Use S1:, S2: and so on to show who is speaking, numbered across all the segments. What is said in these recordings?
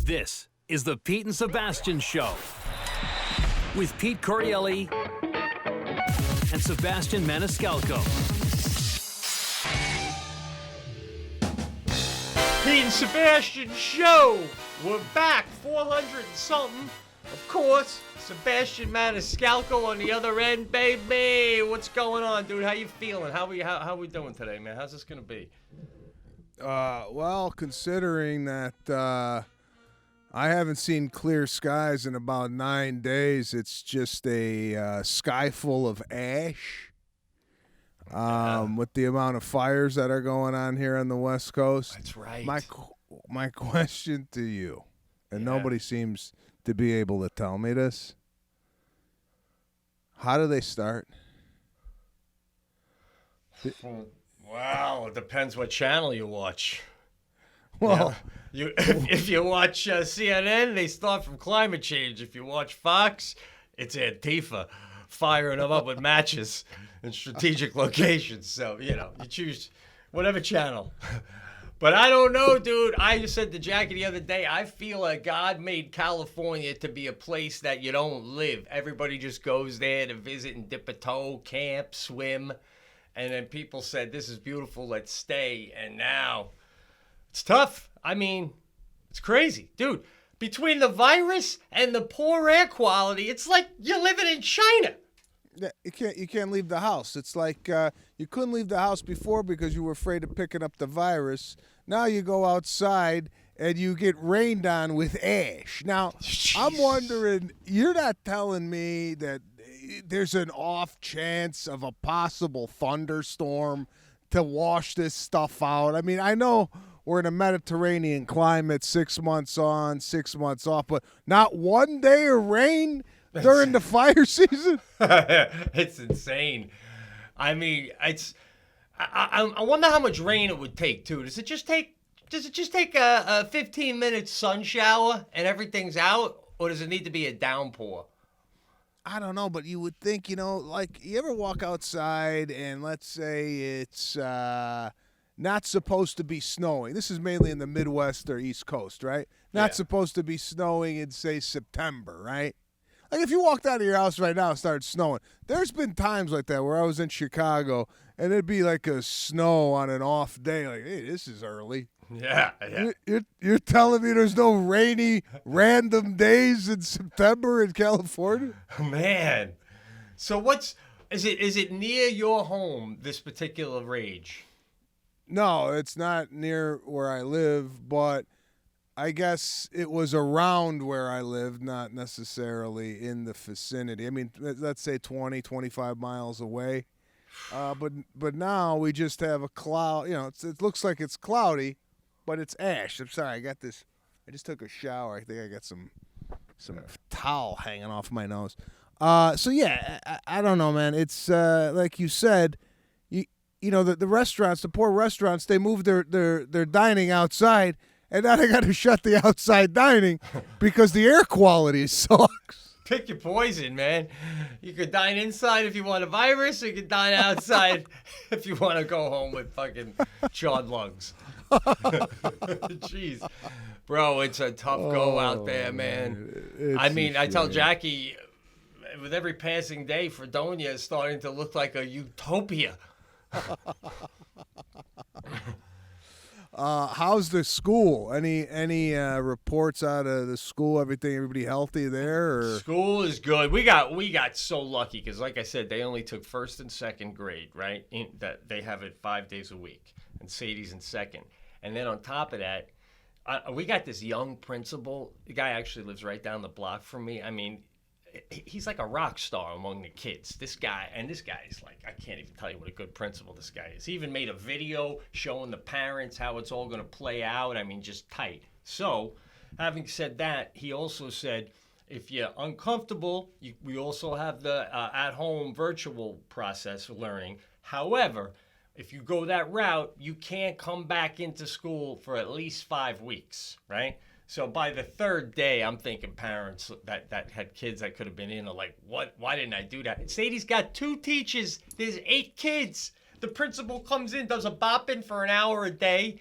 S1: This is the Pete and Sebastian Show with Pete Corielli and Sebastian Maniscalco.
S2: Pete and Sebastian Show. We're back, 400 and something. Of course, Sebastian Maniscalco on the other end, baby. What's going on, dude? How you feeling? How we doing today, man? How's this gonna be?
S3: Well, considering that I haven't seen clear skies in about 9 days, it's just a sky full of ash. With the amount of fires that are going on here on the West Coast.
S2: That's right.
S3: My question to you, and nobody seems to be able to tell me this. How do they start?
S2: Wow, it depends what channel you watch.
S3: Well,
S2: if you watch CNN, they start from climate change. If you watch Fox, it's Antifa firing them up with matches in strategic locations. So, you choose whatever channel. But I don't know, dude. I just said to Jackie the other day, I feel like God made California to be a place that you don't live. Everybody just goes there to visit and dip a toe, camp, swim. And then people said, this is beautiful, let's stay. And now it's tough. I mean, it's crazy. Dude, between the virus and the poor air quality, it's like you're living in China.
S3: You can't leave the house. It's like you couldn't leave the house before because you were afraid of picking up the virus. Now you go outside and you get rained on with ash. Now, I'm wondering, you're not telling me that there's an off chance of a possible thunderstorm to wash this stuff out? I mean, I know we're in a Mediterranean climate, 6 months on, 6 months off, but not one day of rain during the fire season?
S2: It's insane. I mean, I wonder how much rain it would take too. Does it just take a 15-minute sun shower and everything's out, or does it need to be a downpour?
S3: I don't know, but you would think, like you ever walk outside and let's say it's not supposed to be snowing. This is mainly in the Midwest or East Coast, right? Not supposed to be snowing in, say, September, right? Like if you walked out of your house right now and started snowing, there's been times like that where I was in Chicago and it'd be like a snow on an off day. Like, hey, this is early.
S2: Yeah.
S3: You're telling me there's no rainy random days in September in California?
S2: Man. So is it near your home, this particular rage?
S3: No, it's not near where I live, but I guess it was around where I lived, not necessarily in the vicinity. I mean, let's say 20, 25 miles away. But now we just have a cloud. It looks like it's cloudy, but it's ash. I'm sorry, I just took a shower. I think I got some towel hanging off my nose. So yeah, I don't know, man. It's like you said, the restaurants, the poor restaurants, they moved their dining outside. And now they got to shut the outside dining because the air quality sucks.
S2: Pick your poison, man. You could dine inside if you want a virus, or you could dine outside if you want to go home with fucking charred lungs. Jeez. Bro, it's a tough go out there, man. I tell Jackie, with every passing day, Fredonia is starting to look like a utopia.
S3: How's the school? Any reports out of the school? Everybody healthy there? Or?
S2: School is good. We got so lucky because, like I said, they only took first and second grade, right? That they have it 5 days a week, and Sadie's in second. And then on top of that, we got this young principal. The guy actually lives right down the block from me. I mean, he's like a rock star among the kids. This guy is like, I can't even tell you what a good principal this guy is. He even made a video showing the parents how it's all going to play out. I mean, just tight. So, having said that, he also said, if you're uncomfortable, we also have the at-home virtual process of learning. However, if you go that route, you can't come back into school for at least 5 weeks, right? So by the third day, I'm thinking parents that had kids that could have been in are like, what? Why didn't I do that? Sadie's got 2 teachers. There's 8 kids. The principal comes in, does a bopping for an hour a day.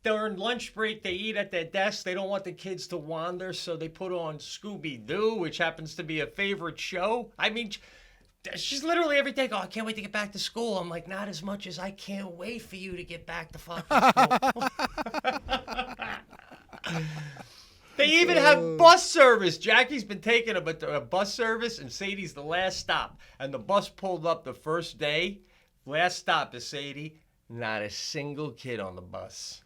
S2: during lunch break, they eat at their desk. They don't want the kids to wander, so they put on Scooby-Doo, which happens to be a favorite show. I mean, she's literally every day, I can't wait to get back to school. I'm like, not as much as I can't wait for you to get back to fucking school. They even have bus service. Jackie's been taking a bus service, and Sadie's the last stop. And the bus pulled up the first day. Last stop is Sadie. Not a single kid on the bus.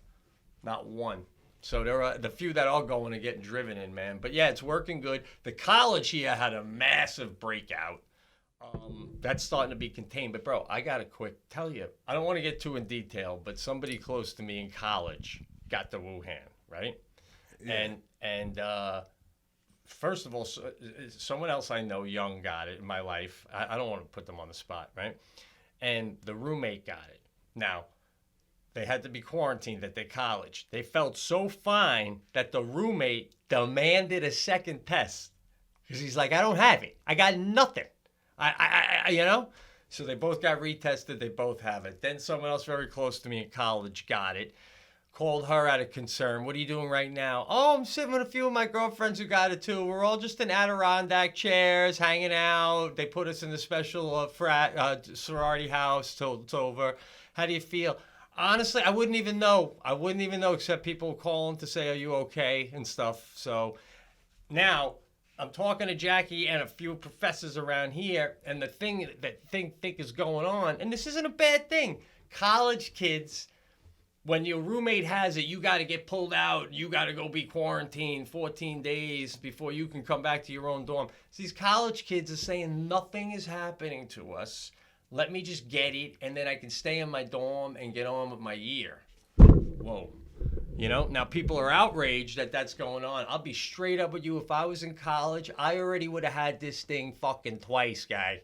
S2: Not one. So there are the few that are going and getting driven in, man. But yeah, it's working good. The college here had a massive breakout. That's starting to be contained. But, bro, I got to tell you. I don't want to get too in detail, but somebody close to me in college got the Wuhan, right? Yeah. And first of all, someone else I know, young, got it in my life. I don't want to put them on the spot, right? And the roommate got it. Now, they had to be quarantined at their college. They felt so fine that the roommate demanded a second test because he's like, I don't have it. I got nothing. I So they both got retested. They both have it. Then someone else very close to me in college got it. Called her out of concern. What are you doing right now? Oh, I'm sitting with a few of my girlfriends who got it too. We're all just in Adirondack chairs, hanging out. They put us in the special sorority house till it's over. How do you feel? Honestly, I wouldn't even know. Except people calling to say, are you okay and stuff. So now I'm talking to Jackie and a few professors around here, and the thing that think is going on, and this isn't a bad thing. College kids, when your roommate has it, you got to get pulled out. You got to go be quarantined 14 days before you can come back to your own dorm. So these college kids are saying nothing is happening to us. Let me just get it, and then I can stay in my dorm and get on with my year. Whoa. Now people are outraged that that's going on. I'll be straight up with you. If I was in college, I already would have had this thing fucking twice, guy.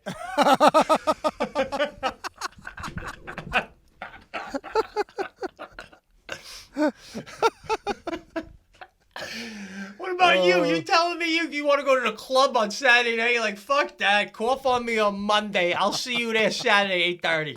S2: What about you? You telling me you want to go to the club on Saturday night? You're like, fuck that. Cough on me on Monday. I'll see you there Saturday, 8:30.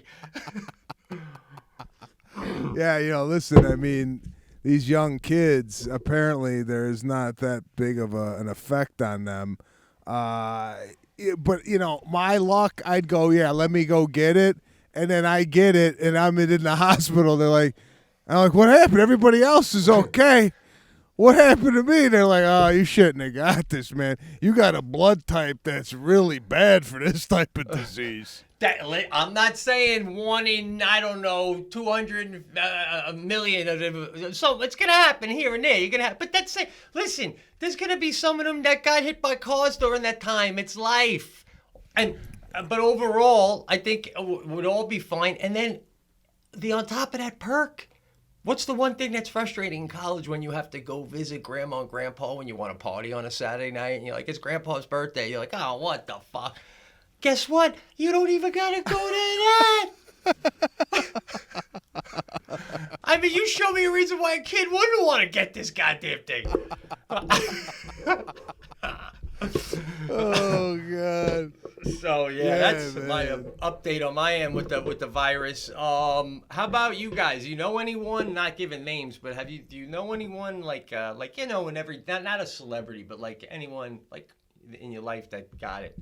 S3: Yeah, listen, I mean, these young kids, apparently there's not that big of an effect on them. But, my luck, I'd go, let me go get it. And then I get it, and I'm in the hospital. I'm like, what happened? Everybody else is okay. What happened to me? They're like, oh, you shouldn't have got this, man. You got a blood type that's really bad for this type of disease.
S2: I'm not saying 1 in, 200 million. So it's going to happen here and there. You're gonna but that's it. Listen, there's going to be some of them that got hit by cars during that time. It's life. But overall, I think it would all be fine. And then on top of that perk, what's the one thing that's frustrating in college when you have to go visit grandma and grandpa when you want to party on a Saturday night? And you're like, it's grandpa's birthday. You're like, oh, what the fuck? Guess what? You don't even got to go to that. I mean, you show me a reason why a kid wouldn't want to get this goddamn thing.
S3: Oh, God.
S2: So, that's man. My update on my end with the virus. How about you guys? You know anyone, not giving names, but do you know anyone in every, not a celebrity, but like anyone like in your life that got it?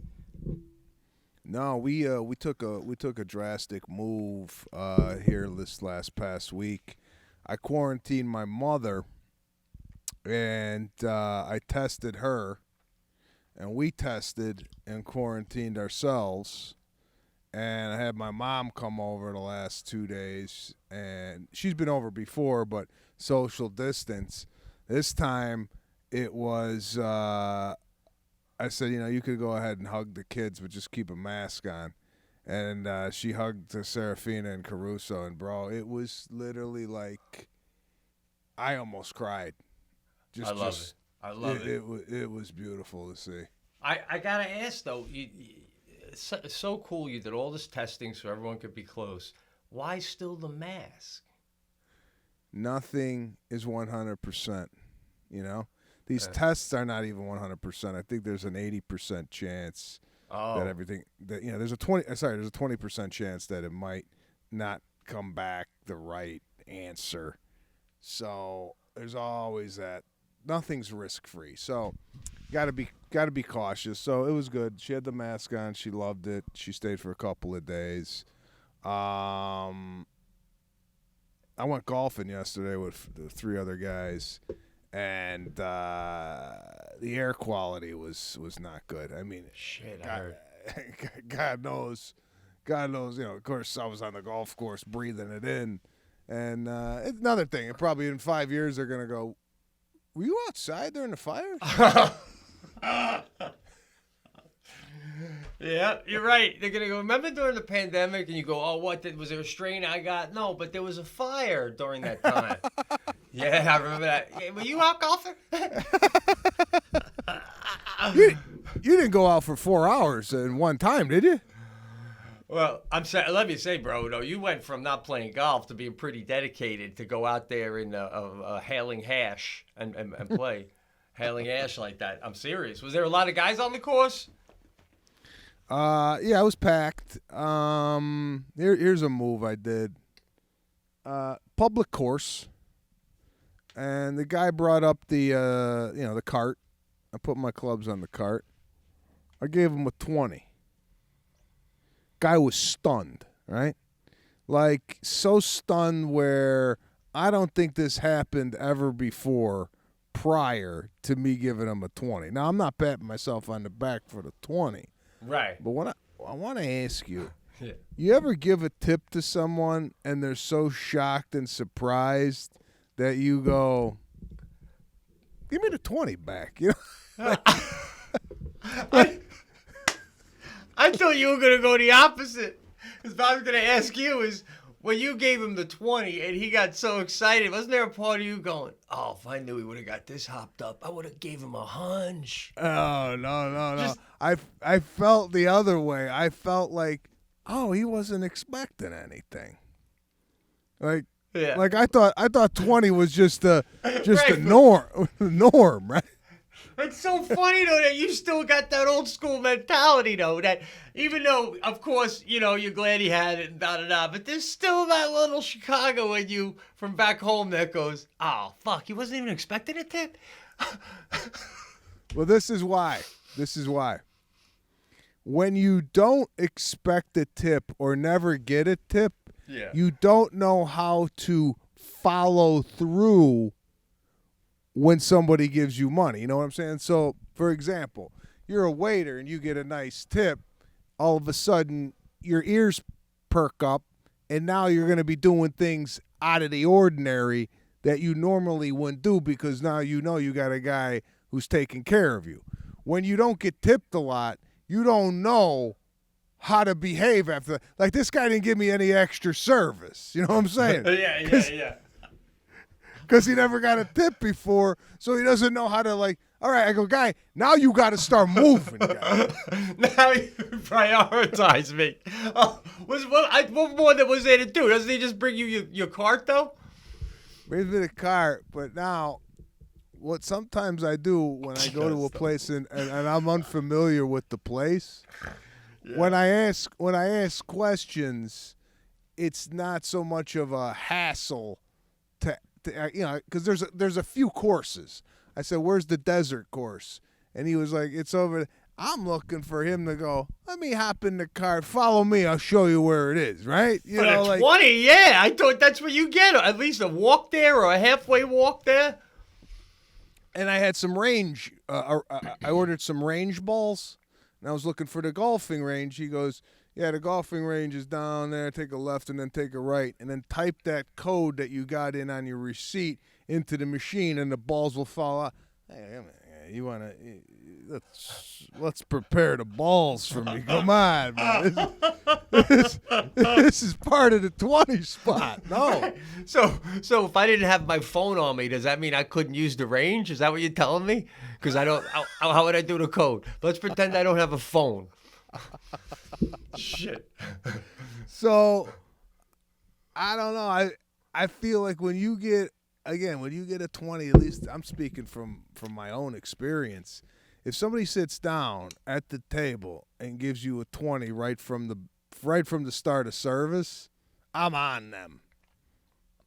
S3: No, we took a drastic move here this past week. I quarantined my mother, and I tested her, and we tested and quarantined ourselves. And I had my mom come over the last 2 days, and she's been over before, but social distance. This time it was. I said, you could go ahead and hug the kids, but just keep a mask on. And she hugged Serafina and Caruso, and, bro, it was literally like I almost cried. I love it. It was beautiful to see.
S2: I got to ask, though, it's so cool you did all this testing so everyone could be close. Why still the mask?
S3: Nothing is 100%, These tests are not even 100%. I think there's an 80% chance that everything there's a 20% chance that it might not come back the right answer. So there's always that. Nothing's risk free. So gotta be cautious. So it was good. She had the mask on. She loved it. She stayed for a couple of days. I went golfing yesterday with the 3 other guys, and the air quality was not good. I mean,
S2: Shit, I
S3: God,
S2: heard.
S3: God knows. Of course, I was on the golf course breathing it in, and it's another thing. Probably in 5 years they're gonna go, "Were you outside during the fire?"
S2: Yeah, you're right. They're gonna go. Remember during the pandemic, and you go, "Oh, what? Was there a strain I got?" No, but there was a fire during that time. Yeah, I remember that. Yeah, were you out golfing?
S3: You didn't go out for 4 hours in one time, did you?
S2: Well, I'm saying, let me say, bro, no, you went from not playing golf to being pretty dedicated to go out there in a hailing hash and play hailing hash like that. I'm serious. Was there a lot of guys on the course?
S3: Yeah, it was packed. Here's a move I did. Public course, and the guy brought up the the cart. I put my clubs on the cart. I gave him a 20. Guy was stunned, right? Like, so stunned where I don't think this happened ever before prior to me giving him a 20. Now, I'm not patting myself on the back for the 20.
S2: Right.
S3: But what I want to ask you,
S2: Yeah.
S3: you ever give a tip to someone and they're so shocked and surprised that you go, "Give me the 20 back," you know?
S2: I thought you were going to go the opposite. Because what I was going to ask you is, when you gave him the 20 and he got so excited, wasn't there a part of you going, "Oh, if I knew he would have got this hopped up, I would have gave him a hunch"?
S3: Oh, no.
S2: Just-
S3: I felt the other way. I felt like, oh, he wasn't expecting anything. Like,
S2: Yeah.
S3: like I thought 20 was just a
S2: Right.
S3: norm, right?
S2: It's so funny, though, that you still got that old school mentality, though, that even though, of course, you're glad he had it and da-da-da, but there's still that little Chicago in you from back home that goes, "Oh, fuck, he wasn't even expecting a tip?"
S3: Well, this is why. When you don't expect a tip or never get a tip,
S2: Yeah.
S3: you don't know how to follow through when somebody gives you money. You know what I'm saying? So, for example, you're a waiter and you get a nice tip. All of a sudden, your ears perk up, and now you're going to be doing things out of the ordinary that you normally wouldn't do because now you know you got a guy who's taking care of you. When you don't get tipped a lot, you don't know how to behave after. Like, this guy didn't give me any extra service. You know what I'm saying?
S2: Yeah.
S3: Because he never got a tip before, so he doesn't know how to, like, all right, I go, guy, now you got to start moving, guy.
S2: Now you prioritize me. Oh, what more was there to do? Doesn't he just bring you your cart, though?
S3: Brings me the cart, but now what sometimes I do when I go to a place and I'm unfamiliar with the place, when I ask questions, it's not so much of a hassle to because there's a few courses. I said, "Where's the desert course?" And he was like, "It's over there." I'm looking for him to go, "Let me hop in the car. Follow me. I'll show you where it is." Right? You
S2: For
S3: know,
S2: the
S3: like
S2: 20, yeah. I thought that's what you get. At least a walk there or a halfway walk there.
S3: and I had some range. I ordered some range balls, and I was looking for the golfing range. He goes, "Yeah, the golfing range is down there. Take a left and then take a right, and then type that code that you got in on your receipt into the machine, and the balls will fall out." Hey, you wanna? Let's prepare the balls for me. Come on, man. This is part of the 20 spot. No.
S2: So if I didn't have my phone on me, does that mean I couldn't use the range? Is that what you're telling me? Because I don't. How would I do the code? Let's pretend I don't have a phone. Shit.
S3: So I don't know. I feel like when you get a 20, at least I'm speaking from my own experience. If somebody sits down at the table and gives you a 20 right from the start of service, I'm on them.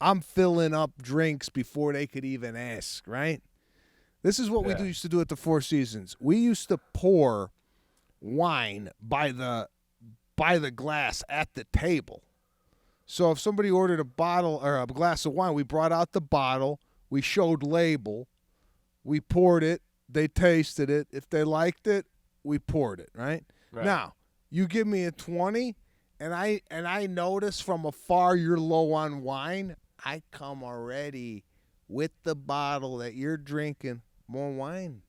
S3: I'm filling up drinks before they could even ask, right? This is what we used to do at the Four Seasons. We used to pour wine by the glass at the table. So if somebody ordered a bottle or a glass of wine, we brought out the bottle, we showed label, we poured it, they tasted it. If they liked it, we poured it, right? Now, you give me a 20 and I notice from afar you're low on wine, I come already with the bottle that you're drinking, more wine.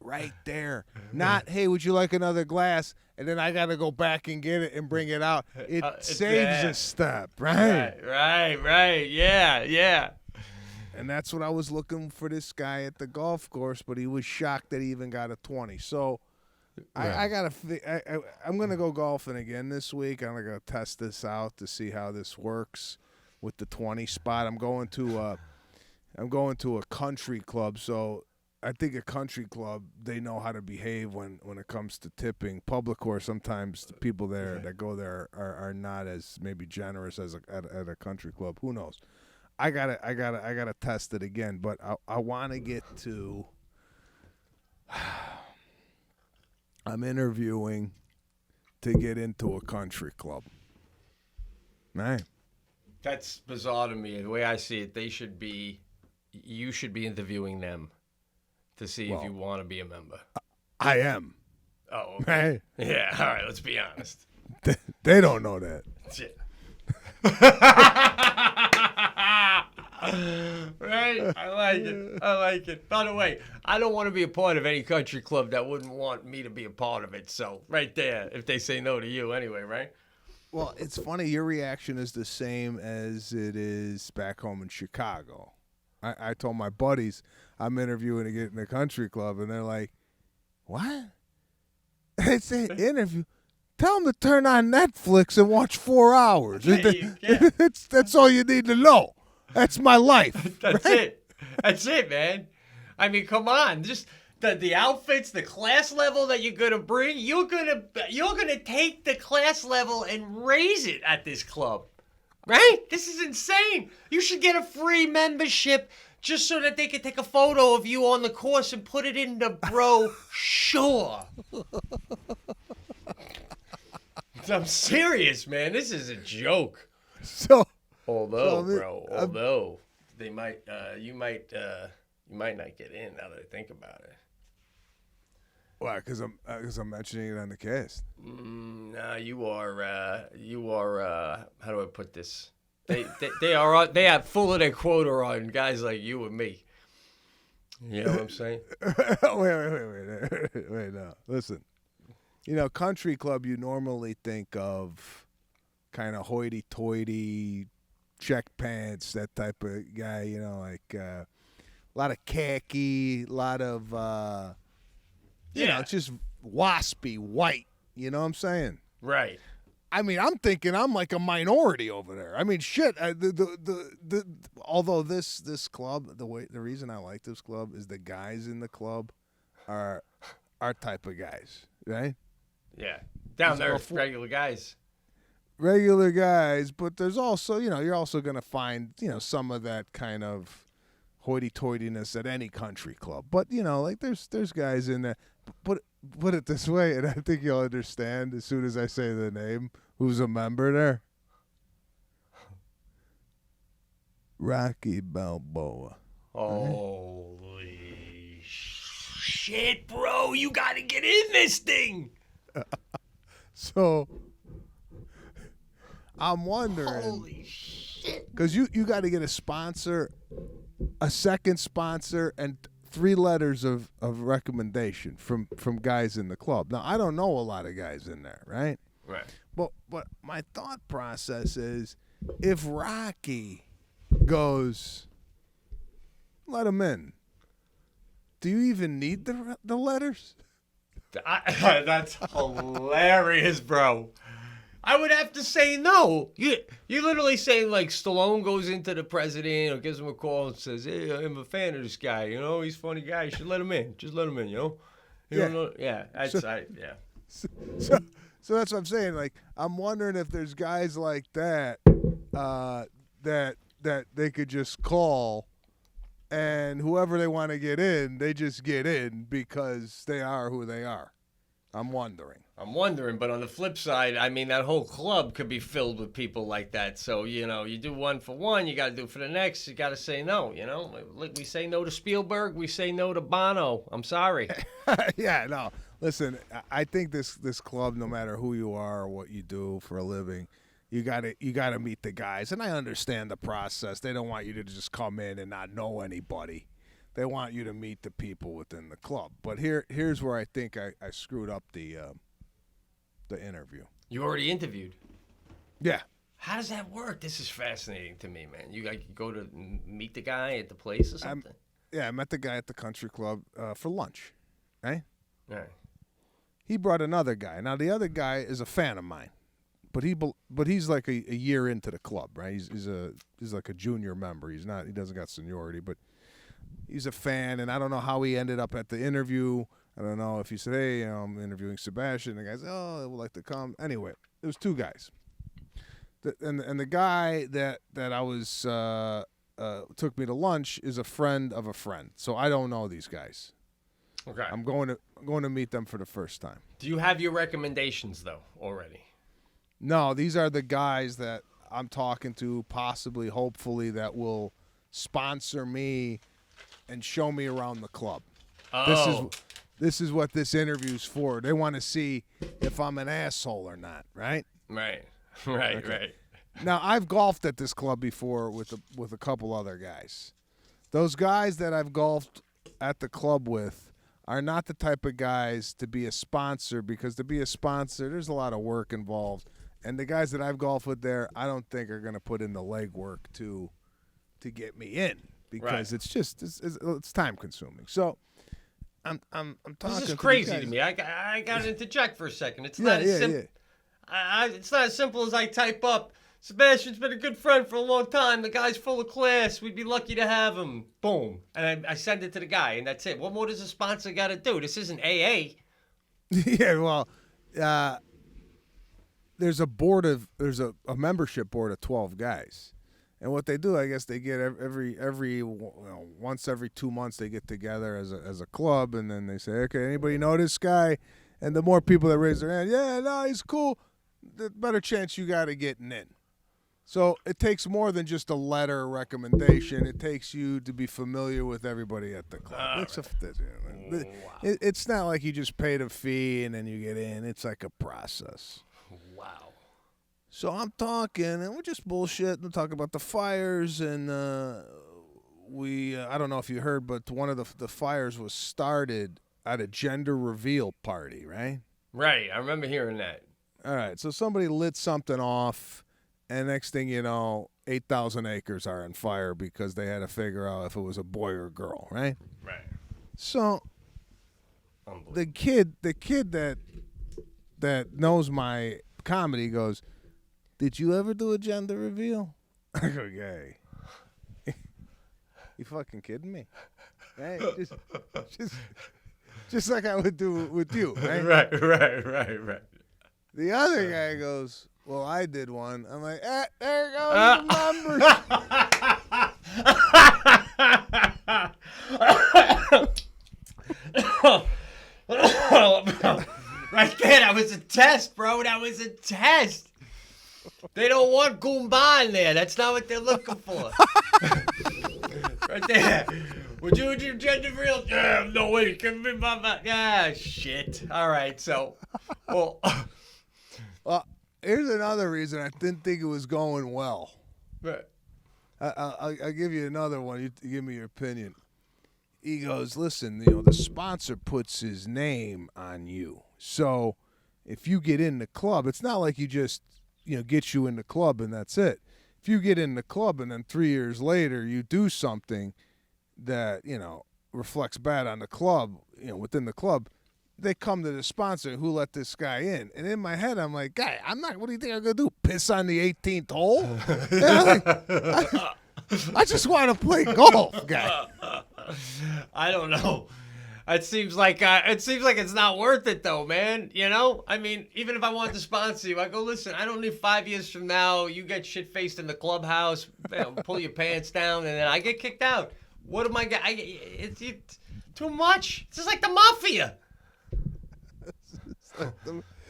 S3: Right there. Not, hey, would you like another glass? And then I got to go back and get it and bring it out. It saves a step, right?
S2: Right. Yeah.
S3: And that's what I was looking for this guy at the golf course, but he was shocked that he even got a 20. So I'm going to go golfing again this week. I'm going to test this out to see how this works with the 20 spot. I'm going to a country club, so I think a country club, they know how to behave when it comes to tipping. Public course, sometimes the people there that go there are not as maybe generous as at a country club. Who knows? I gotta test it again, but I want to get to. I'm interviewing to get into a country club. Right.
S2: That's bizarre to me. The way I see it, you should be interviewing them to see if you want to be a member.
S3: I am.
S2: Oh, okay.
S3: Right?
S2: Yeah, all right, let's be honest.
S3: They don't know that.
S2: Shit. Right? I like it. By the way, I don't want to be a part of any country club that wouldn't want me to be a part of it. So, right there, if they say no to you anyway, right?
S3: Well, it's funny. Your reaction is the same as it is back home in Chicago. I told my buddies I'm interviewing to get in a country club, and they're like, what? It's an interview. Tell them to turn on Netflix and watch 4 hours. That's all you need to know. That's my life.
S2: That's it. That's it, man. I mean, come on. Just the outfits, the class level that you're gonna bring. You're gonna take the class level and raise it at this club. Right? This is insane. You should get a free membership just so that they can take a photo of you on the course and put it in the brochure. I'm serious, man. This is a joke. Although they might, you might not get in now that I think about it.
S3: Why? Because I'm mentioning it on the cast.
S2: No, you are. How do I put this? They are full of their quota on guys like you and me. You know what I'm saying?
S3: Wait. No, listen. You know, country club. You normally think of kind of hoity-toity, check pants, that type of guy. You know, like a lot of khaki, a lot of. You know, it's just waspy white. You know what I'm saying?
S2: Right.
S3: I mean, I'm thinking I'm like a minority over there. I mean, shit. Although this club, the reason I like this club is the guys in the club are our type of guys, right?
S2: Yeah. Down there, regular guys.
S3: Regular guys, but there's also, you know, you're also gonna find, you know, some of that kind of hoity-toityness at any country club. But, you know, like there's guys in there. Put it this way, and I think you'll understand as soon as I say the name, who's a member there. Rocky Balboa.
S2: Holy shit, bro. You got to get in this thing.
S3: So, I'm wondering.
S2: Holy shit.
S3: Because you got to get a sponsor, a second sponsor, and 3 letters of recommendation from guys in the club. Now, I don't know a lot of guys in there, right?
S2: Right.
S3: But my thought process is, if Rocky goes, let him in. Do you even need the letters?
S2: That's hilarious, bro. I would have to say no. You're literally saying like Stallone goes into the president or gives him a call and says, "Hey, I'm a fan of this guy. You know, he's a funny guy. You should let him in. Just let him in. You know." You don't know? Yeah.
S3: So that's what I'm saying. Like, I'm wondering if there's guys like that that they could just call, and whoever they want to get in, they just get in because they are who they are. I'm wondering,
S2: but on the flip side, I mean, that whole club could be filled with people like that. So, you do one for one, you got to do for the next. You got to say no, Like we say no to Spielberg, we say no to Bono. I'm sorry.
S3: Yeah, no. Listen, I think this club, no matter who you are or what you do for a living, you gotta meet the guys. And I understand the process. They don't want you to just come in and not know anybody. They want you to meet the people within the club. But here's where I think I screwed up the interview.
S2: You already interviewed.
S3: Yeah.
S2: How does that work? This is fascinating to me, man. You go to meet the guy at the place or something?
S3: I met the guy at the country club for lunch, right?
S2: Right.
S3: He brought another guy. Now the other guy is a fan of mine, but he's like a year into the club, right? He's like a junior member. He doesn't got seniority, but he's a fan, and I don't know how he ended up at the interview. I don't know if he said, "Hey, I'm interviewing Sebastian." The guy said, "Oh, I would like to come." Anyway, it was two guys. And the guy that I was took me to lunch is a friend of a friend, so I don't know these guys.
S2: Okay.
S3: I'm going to meet them for the first time.
S2: Do you have your recommendations though already?
S3: No, these are the guys that I'm talking to, possibly, hopefully, that will sponsor me and show me around the club.
S2: Oh.
S3: This is what this interview's for. They want to see if I'm an asshole or not, right?
S2: Right.
S3: Now, I've golfed at this club before with a couple other guys. Those guys that I've golfed at the club with are not the type of guys to be a sponsor, because to be a sponsor, there's a lot of work involved. And the guys that I've golfed with there, I don't think are going to put in the legwork to get me in, because it's time consuming. So I'm talking.
S2: This is crazy to me. I got to interject for a second. It's not as simple. It's not as simple as I type up, "Sebastian's been a good friend for a long time. The guy's full of class. We'd be lucky to have him." Boom. And I send it to the guy, and that's it. What more does a sponsor got to do? This isn't AA.
S3: Yeah, well, there's a membership board of 12 guys. And what they do, I guess, they get once every 2 months they get together as a club, and then they say, "Okay, anybody know this guy?" And the more people that raise their hand, "Yeah, no, he's cool," the better chance you got of getting in. So it takes more than just a letter recommendation. It takes you to be familiar with everybody at the club. It's not like you just paid a fee and then you get in. It's like a process.
S2: Wow.
S3: So I'm talking, and we're just bullshitting. We're talking about the fires, and I don't know if you heard, but one of the fires was started at a gender reveal party, right?
S2: Right. I remember hearing that.
S3: All right. So somebody lit something off, and next thing you know, 8,000 acres are on fire because they had to figure out if it was a boy or a girl, right?
S2: Right.
S3: So the kid that knows my comedy goes, "Did you ever do a gender reveal?" I go, "Yay." You fucking kidding me? Right? Just like I would do with you, right?
S2: Right.
S3: The other guy goes, "Well, I did one." I'm like, there goes the numbers.
S2: Right there, that was a test, bro. That was a test. They don't want Goomba in there. That's not what they're looking for. Right there. Would you do gender reveal? Yeah, no way. Can be my. Yeah, shit. All right, so. Well,
S3: here's another reason I didn't think it was going well.
S2: right.
S3: I'll give you another one. You give me your opinion. He goes, "Listen, the sponsor puts his name on you. So if you get in the club, it's not like you just, get you in the club and that's it. If you get in the club and then 3 years later you do something that, reflects bad on the club, within the club, they come to the sponsor who let this guy in." And in my head, I'm like, "Guy, what do you think I'm going to do? Piss on the 18th hole?" I just want to play golf, guy.
S2: I don't know. It seems like it's not worth it though, man. You know, I mean, even if I wanted to sponsor you, I go, listen, I don't need 5 years from now. You get shit faced in the clubhouse, pull your pants down, and then I get kicked out. What am I? It's too much. It's just like the mafia.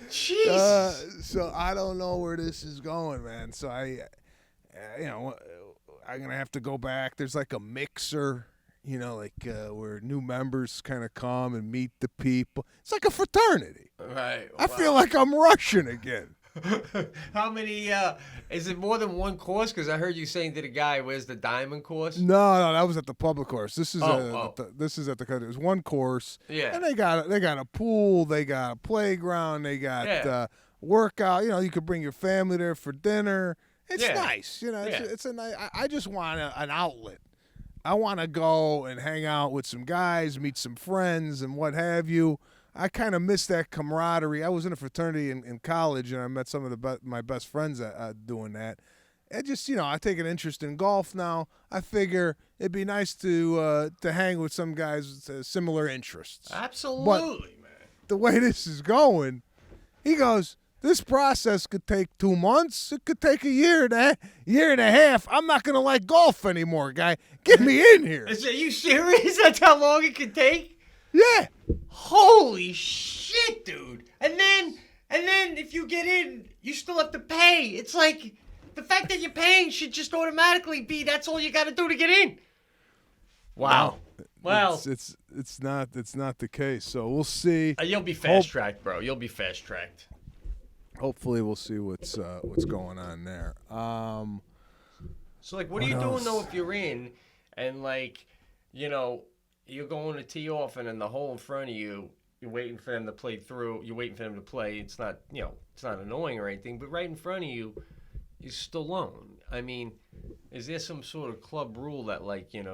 S2: Jeez.
S3: So I don't know where this is going, man. So I'm gonna have to go back. There's like a mixer. Where new members kind of come and meet the people. It's like a fraternity.
S2: Right.
S3: I feel like I'm Russian again.
S2: How many, is it more than one course? Because I heard you saying to the guy, where's the diamond course?
S3: No, that was at the public course. This is
S2: This
S3: is at the it was one course.
S2: Yeah.
S3: And they got a pool, they got a playground, they got workout. You could bring your family there for dinner. It's nice. It's a nice. I just want an outlet. I want to go and hang out with some guys, meet some friends, and what have you. I kind of miss that camaraderie. I was in a fraternity in college, and I met some of my best friends doing that. And just, I take an interest in golf now. I figure it'd be nice to hang with some guys with similar interests.
S2: Absolutely, man.
S3: The way this is going, he goes, this process could take 2 months. It could take a year and a half. I'm not going to like golf anymore, guy. Get me in here.
S2: Are you serious? That's how long it could take?
S3: Yeah.
S2: Holy shit, dude. And then if you get in, you still have to pay. It's like the fact that you're paying should just automatically be that's all you got to do to get in. Wow. Well,
S3: it's not the case. So we'll see.
S2: You'll be fast-tracked, bro. You'll be fast-tracked.
S3: Hopefully, we'll see what's going on there.
S2: So, like, what are you doing, though, if you're in and, like, you're going to tee off and in the hole in front of you, you're waiting for them to play through. You're waiting for them to play. It's not, it's not annoying or anything, but right in front of you is Stallone. I mean, is there some sort of club rule that, like, you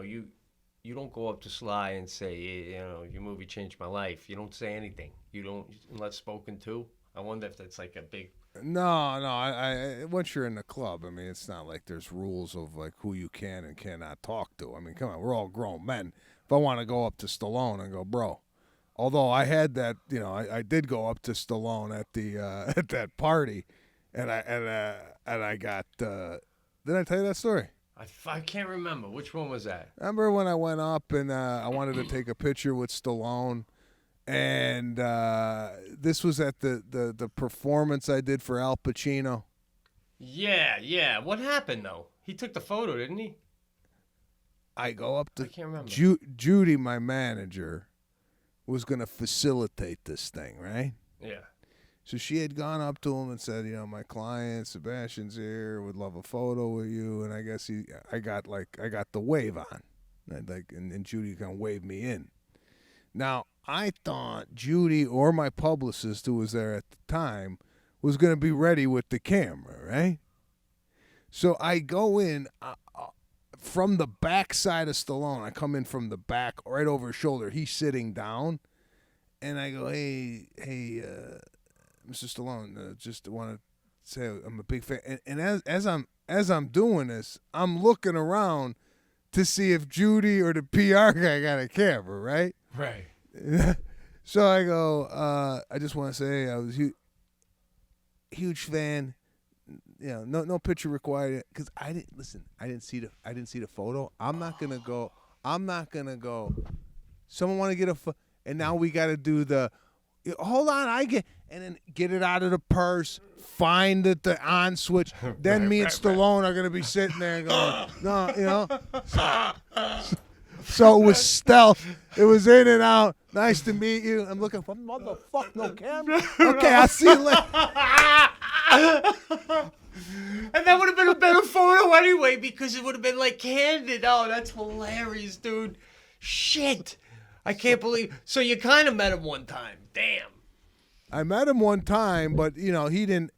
S2: don't go up to Sly and say, your movie changed my life. You don't say anything. You don't, unless spoken to. I wonder if that's like a big.
S3: No. I once you're in the club, I mean, it's not like there's rules of like who you can and cannot talk to. I mean, come on, we're all grown men. If I want to go up to Stallone and go, bro, although I had that, I did go up to Stallone at the at that party, and I got. Did I tell you that story?
S2: I can't remember. Which one was that?
S3: Remember when I went up and I wanted to take a picture with Stallone? And this was at the performance I did for Al Pacino.
S2: Yeah. What happened, though? He took the photo, didn't he?
S3: I go up to
S2: I can't remember.
S3: Judy, my manager, was going to facilitate this thing, right?
S2: Yeah.
S3: So she had gone up to him and said, my client, Sebastian's here, would love a photo with you. And I guess I got the wave on. And Judy kind of waved me in. Now, I thought Judy or my publicist, who was there at the time, was going to be ready with the camera, right? So I go in from the back side of Stallone. I come in from the back, right over his shoulder. He's sitting down, and I go, hey, Mr. Stallone, just want to say I'm a big fan. And as I'm doing this, I'm looking around to see if Judy or the PR guy got a camera, right?
S2: Right.
S3: So I go, I just want to say I was huge fan. No picture required because I didn't see the photo. I'm not gonna go. Someone want to get and now we got to do the. Hold on, and then get it out of the purse. Find the on switch. Then me and Stallone are gonna be sitting there and going, no, So it was stealth. It was in and out. Nice to meet you. I'm looking for motherfucker, no camera. Okay, I'll see you later.
S2: And that would have been a better photo anyway because it would have been like candid. Oh, that's hilarious, dude. Shit. I can't believe. So you kind of met him one time. Damn.
S3: I met him one time, but, he didn't.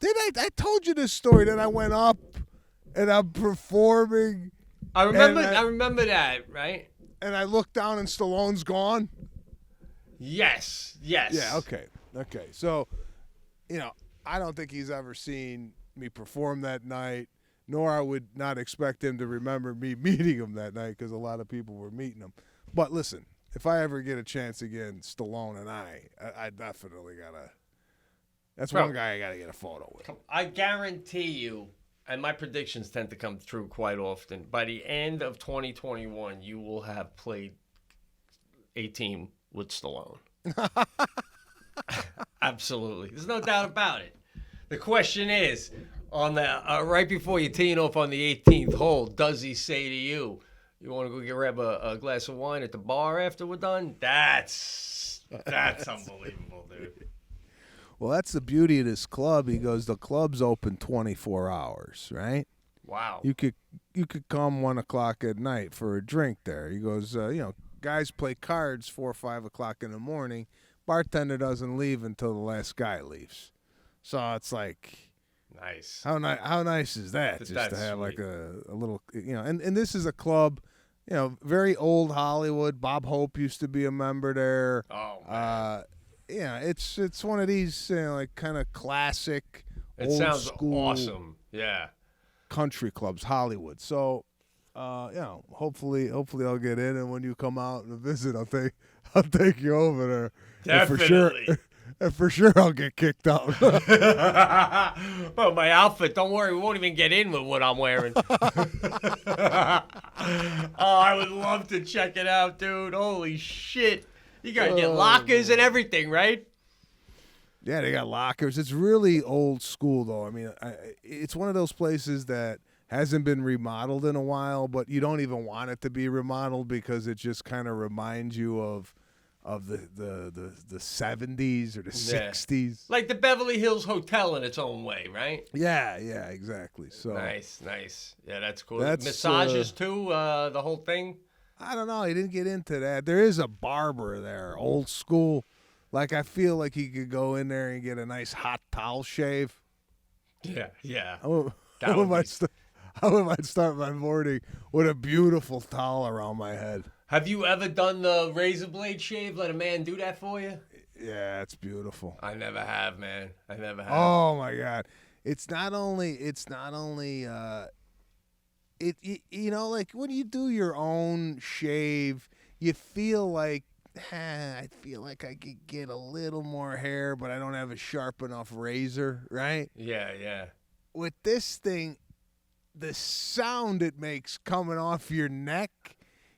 S3: I told you this story that I went up and I'm performing.
S2: I remember that, right?
S3: And I look down and Stallone's gone?
S2: Yes.
S3: Yeah, okay. So, I don't think he's ever seen me perform that night, nor I would not expect him to remember me meeting him that night because a lot of people were meeting him. But listen, if I ever get a chance again, Stallone and I definitely gotta. That's
S2: Bro.
S3: one guy I gotta get a photo with.
S2: I guarantee you, and my predictions tend to come true quite often, by the end of 2021, you will have played a team with Stallone. Absolutely. There's no doubt about it. The question is, on the right before you teeing off on the 18th hole, does he say to you, you want to go grab a glass of wine at the bar after we're done? That's unbelievable, dude.
S3: Well, that's the beauty of this club. He goes, the club's open 24 hours, right?
S2: Wow.
S3: You could come 1 o'clock at night for a drink there. He goes, guys play cards 4 or 5 o'clock in the morning. Bartender doesn't leave until the last guy leaves. So it's like,
S2: nice.
S3: How nice is that? Just to have
S2: sweet.
S3: like a little, and this is a club, very old Hollywood. Bob Hope used to be a member there.
S2: Oh, man.
S3: It's one of these like kind of classic,
S2: It
S3: old
S2: sounds
S3: school
S2: awesome. Yeah.
S3: country clubs, Hollywood. So, hopefully I'll get in, and when you come out and visit, I'll take you over there.
S2: Definitely.
S3: And for sure I'll get kicked out.
S2: Bro, my outfit, don't worry, we won't even get in with what I'm wearing. I would love to check it out, dude. Holy shit. You gotta get lockers and everything, right?
S3: Yeah, they got lockers. It's really old school, though. I mean, it's one of those places that hasn't been remodeled in a while, but you don't even want it to be remodeled because it just kind of reminds you of the 70s or the 60s.
S2: Like the Beverly Hills Hotel in its own way, right?
S3: Yeah, exactly. So
S2: Nice. Yeah, that's cool.
S3: That's,
S2: Massages too, the whole thing?
S3: I don't know. He didn't get into that. There is a barber there, old school. Like, I feel like he could go in there and get a nice hot towel shave.
S2: Yeah.
S3: I might start my morning with a beautiful towel around my head.
S2: Have you ever done the razor blade shave? Let a man do that for you?
S3: Yeah, it's beautiful.
S2: I never have, man. I never have.
S3: Oh my God. It's not only like when you do your own shave, you feel like I feel like I could get a little more hair, but I don't have a sharp enough razor, right?
S2: Yeah.
S3: With this thing, the sound it makes coming off your neck,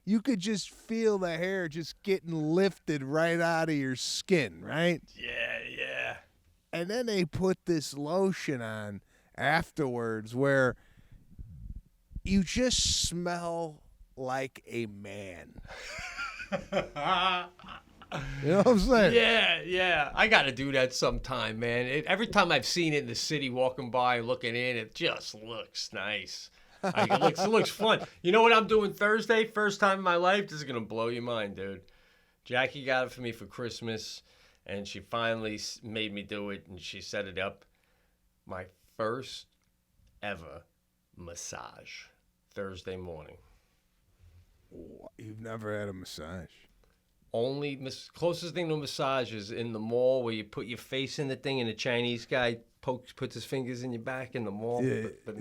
S3: you could just feel the hair just getting lifted right out of your skin, right?
S2: Yeah.
S3: And then they put this lotion on afterwards where you just smell like a man. You know what I'm saying?
S2: Yeah. I got to do that sometime, man. Every time I've seen it in the city walking by, looking in, it just looks nice. Like, it looks fun. You know what I'm doing Thursday? First time in my life. This is going to blow your mind, dude. Jackie got it for me for Christmas, and she finally made me do it, and she set it up. My first ever massage Thursday morning.
S3: You've never had a massage?
S2: Only closest thing to a massage is in the mall where you put your face in the thing and the Chinese guy puts his fingers in your back in the mall. But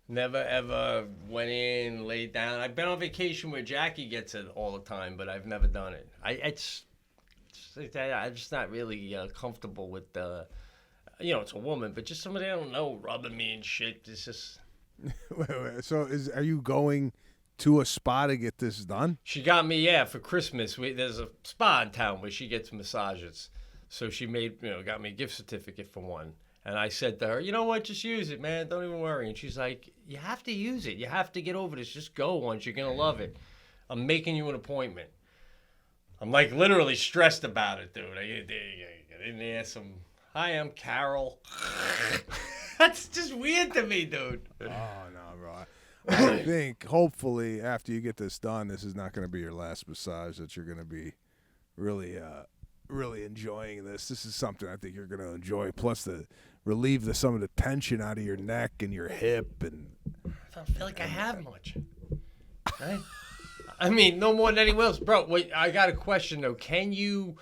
S2: never ever went in, laid down. I've been on vacation where Jackie gets it all the time, but I've never done it. I'm just not really comfortable with it's a woman, but just somebody I don't know rubbing me and shit. It's just.
S3: Wait. So are you going to a spa to get this done?
S2: She got me, for Christmas. There's a spa in town where she gets massages. So she got me a gift certificate for one. And I said to her, you know what, just use it, man. Don't even worry. And she's like, you have to use it. You have to get over this. Just go once. You're going to love it. I'm making you an appointment. I'm like literally stressed about it, dude. I didn't ask him, hi, I'm Carol. That's just weird to me, dude.
S3: Oh, no, bro. I think hopefully after you get this done, this is not going to be your last massage, that you're going to be really enjoying this. This is something I think you're going to enjoy. Plus, relieve some of the tension out of your neck and your hip. And
S2: I don't feel like I have much. Right? I mean, no more than anyone else. Bro, wait, I got a question, though. Can you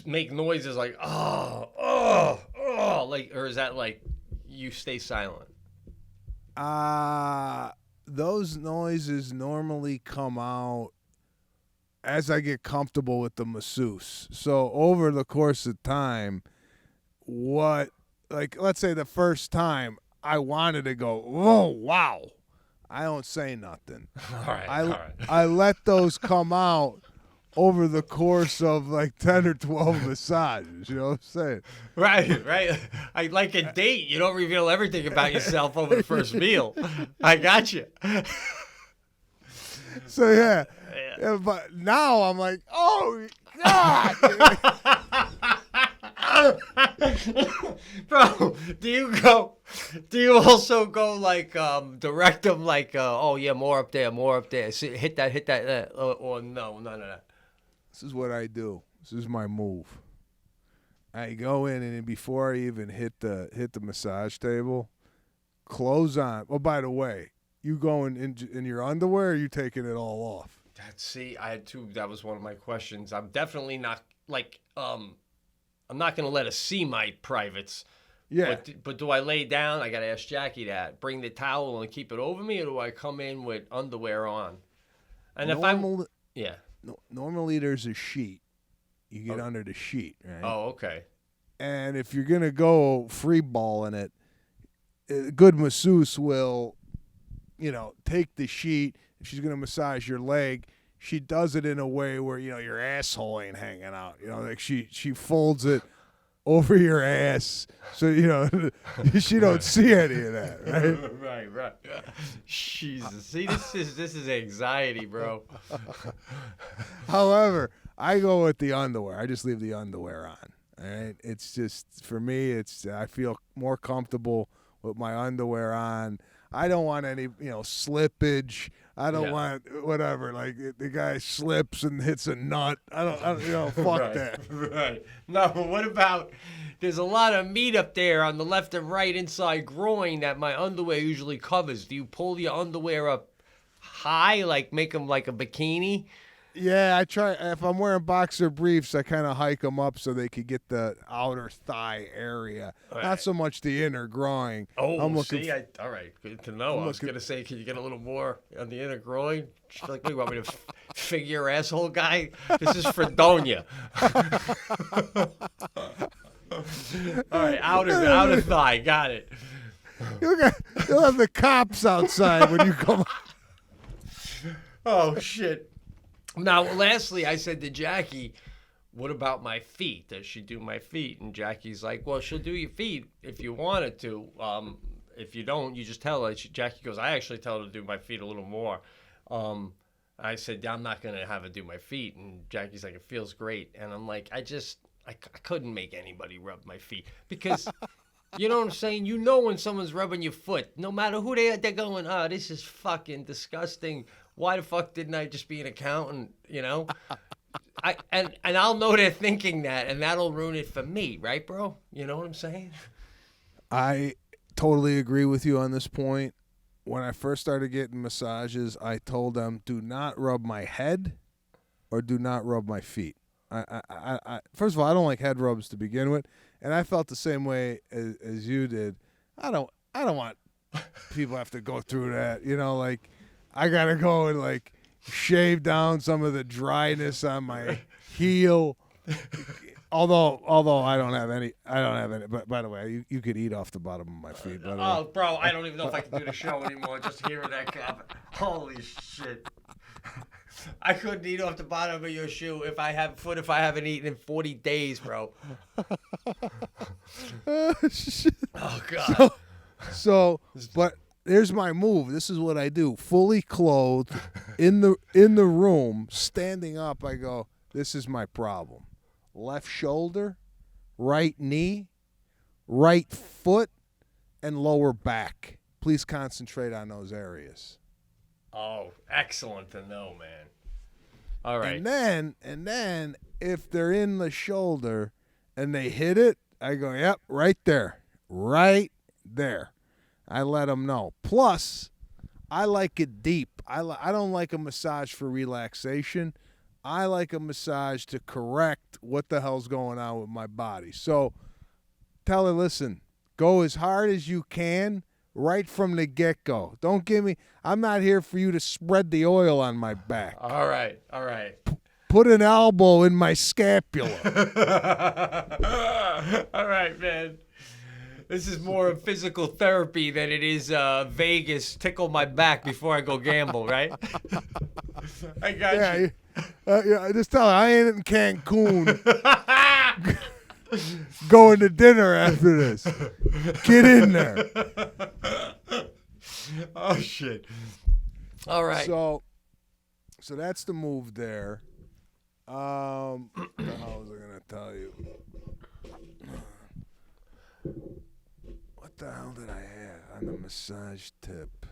S2: make noises like, like, or is that like you stay silent?
S3: Those noises normally come out as I get comfortable with the masseuse. So over the course of time, let's say the first time I wanted to go, oh, wow. I don't say nothing.
S2: All right.
S3: I let those come out over the course of like 10 or 12 massages. You know what I'm saying?
S2: Right. I like a date. You don't reveal everything about yourself over the first meal. I got you.
S3: So, yeah, but now I'm like, oh, God.
S2: Bro, do you also go like direct them like oh yeah, more up there, see, hit that or no.
S3: This is what I do. This is my move. I go in, and before I even hit the massage table, clothes on. Oh, by the way, you going in your underwear, or are you taking it all off?
S2: I had two. That was one of my questions. I'm definitely not like I'm not gonna let her see my privates.
S3: Yeah.
S2: But do I lay down? I gotta ask Jackie that. Bring the towel and keep it over me, or do I come in with underwear on? And
S3: normally there's a sheet. You get under the sheet, right?
S2: Oh, okay.
S3: And if you're gonna go free balling it, a good masseuse will, take the sheet. If she's gonna massage your leg, she does it in a way where your asshole ain't hanging out. Like she folds it over your ass, so she don't see any of that, right?
S2: Right. Jesus, see, this is anxiety, bro.
S3: However, I go with the underwear. I just leave the underwear on. All right, it's just for me. I feel more comfortable with my underwear on. I don't want any slippage. I don't want whatever. Like the guy slips and hits a nut. I don't fuck that.
S2: Right. No, but what about? There's a lot of meat up there on the left and right inside groin that my underwear usually covers. Do you pull your underwear up high, like make them like a bikini?
S3: Yeah, I try. If I'm wearing boxer briefs, I kind of hike them up so they could get the outer thigh area, not so much the inner groin.
S2: Oh, all right, good to know. I was gonna say, can you get a little more on the inner groin? Like, what, you want me to figure your asshole, guy? This is Fredonia. All right, outer thigh, got it.
S3: You'll have the cops outside when you come.
S2: Oh shit. Now, lastly, I said to Jackie, what about my feet? Does she do my feet? And Jackie's like, well, she'll do your feet if you wanted to. If you don't, you just tell her. Jackie goes, I actually tell her to do my feet a little more. I said, I'm not going to have her do my feet. And Jackie's like, it feels great. And I'm like, I couldn't make anybody rub my feet. Because, you know what I'm saying? You know when someone's rubbing your foot, no matter who they are, they're going, oh, this is fucking disgusting. Why the fuck didn't I just be an accountant, and I'll know they're thinking that, and that'll ruin it for me, right, bro? You know what I'm saying?
S3: I totally agree with you on this point. When I first started getting massages, I told them, do not rub my head or do not rub my feet. I first of all, I don't like head rubs to begin with, and I felt the same way as you did. I don't want people have to go through that, like I gotta go and like shave down some of the dryness on my heel. Although I don't have any. But by the way, you could eat off the bottom of my feet. By the way.
S2: Bro, I don't even know if I can do the show anymore. Just hearing that comment. Holy shit! I couldn't eat off the bottom of your shoe if I haven't eaten in 40 days, bro. Oh God.
S3: So, but here's my move. This is what I do. Fully clothed in the room, standing up, I go, this is my problem. Left shoulder, right knee, right foot, and lower back. Please concentrate on those areas.
S2: Oh, excellent to know, man. All right.
S3: And then if they're in the shoulder and they hit it, I go, yep, right there. Right there. I let them know. Plus, I like it deep. I don't like a massage for relaxation. I like a massage to correct what the hell's going on with my body. So tell her, listen, go as hard as you can right from the get-go. Don't give me – I'm not here for you to spread the oil on my back.
S2: All right.
S3: put an elbow in my scapula.
S2: All right, man. This is more of physical therapy than it is Vegas. Tickle my back before I go gamble, right? I got you.
S3: Yeah, just tell her I ain't in Cancun going to dinner after this. Get in there.
S2: Oh, shit. All right.
S3: So that's the move there. What the hell was I going to tell you? What the hell did I have on the massage tip?